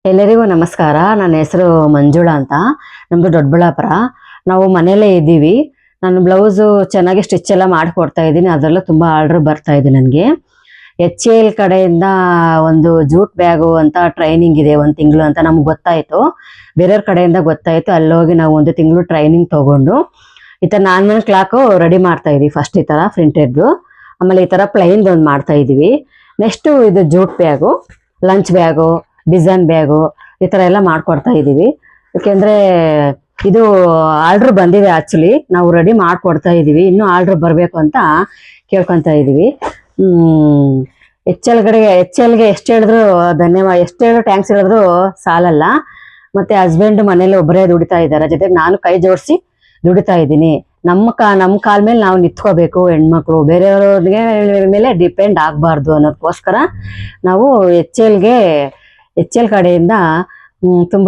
ಎಲ್ಲರಿಗೂ ನಮಸ್ಕಾರ. ನನ್ನ ಹೆಸರು ಮಂಜುಳಾ ಅಂತ. ನಮ್ದು ದೊಡ್ಡಬಳ್ಳಾಪುರ. ನಾವು ಮನೆಯಲ್ಲೇ ಇದ್ದೀವಿ. ನಾನು ಬ್ಲೌಸು ಚೆನ್ನಾಗಿ ಸ್ಟಿಚ್ ಎಲ್ಲ ಮಾಡಿಕೊಡ್ತಾ ಇದ್ದೀನಿ. ಅದರಲ್ಲೂ ತುಂಬ ಆರ್ಡ್ರ್ ಬರ್ತಾ ಇದೆ ನನಗೆ. HAL ಕಡೆಯಿಂದ ಒಂದು ಜೂಟ್ ಬ್ಯಾಗು ಅಂತ ಟ್ರೈನಿಂಗ್ ಇದೆ, 1 ತಿಂಗಳು ಅಂತ ನಮ್ಗೆ ಗೊತ್ತಾಯಿತು. ಬೇರೆಯವ್ರ ಕಡೆಯಿಂದ ಗೊತ್ತಾಯಿತು. ಅಲ್ಲೋಗಿ ನಾವು 1 ತಿಂಗಳು ಟ್ರೈನಿಂಗ್ ತೊಗೊಂಡು ಈ ಥರ ನಾರ್ಮಲ್ ಕ್ಲಾಕು ರೆಡಿ ಮಾಡ್ತಾ ಇದ್ದೀವಿ. ಫಸ್ಟ್ ಈ ಥರ ಪ್ರಿಂಟೆಡ್ದು, ಆಮೇಲೆ ಈ ಥರ ಪ್ಲೈನ್ದು ಒಂದು ಮಾಡ್ತಾ ಇದ್ದೀವಿ. ನೆಕ್ಸ್ಟು ಇದು jute bag, lunch bag, design bag, ಈ ಥರ ಎಲ್ಲ ಮಾಡ್ಕೊಡ್ತಾ ಇದ್ದೀವಿ. ಯಾಕೆಂದರೆ ಇದು ಆರ್ಡ್ರ್ ಬಂದಿದೆ. ಆ್ಯಕ್ಚುಲಿ ನಾವು ರೆಡಿ ಮಾಡಿಕೊಡ್ತಾ ಇದ್ದೀವಿ. ಇನ್ನೂ ಆರ್ಡ್ರ್ ಬರಬೇಕು ಅಂತ ಕೇಳ್ಕೊತಾ ಇದ್ದೀವಿ. HLಗೆ ಎಷ್ಟು ಹೇಳಿದ್ರು ಧನ್ಯವಾದ, ಎಷ್ಟು ಹೇಳಿದ್ರು ಟ್ಯಾಂಕ್ಸ್ ಹೇಳಿದ್ರು ಸಾಲಲ್ಲ. ಮತ್ತು ಹಸ್ಬೆಂಡ್ ಮನೇಲಿ ಒಬ್ಬರೇ ದುಡಿತಾ ಇದ್ದಾರೆ, ಜೊತೆಗೆ ನಾನು ಕೈ ಜೋಡಿಸಿ ದುಡಿತಾ ಇದ್ದೀನಿ. ನಮ್ಮ ಕಾಲ ಮೇಲೆ ನಾವು ನಿಂತ್ಕೋಬೇಕು. ಹೆಣ್ಮಕ್ಳು ಬೇರೆಯವ್ರಿಗೆ ಮೇಲೆ ಡಿಪೆಂಡ್ ಆಗಬಾರ್ದು ಅನ್ನೋದಕ್ಕೋಸ್ಕರ ನಾವು HL ಕಡೆಯಿಂದ ತುಂಬ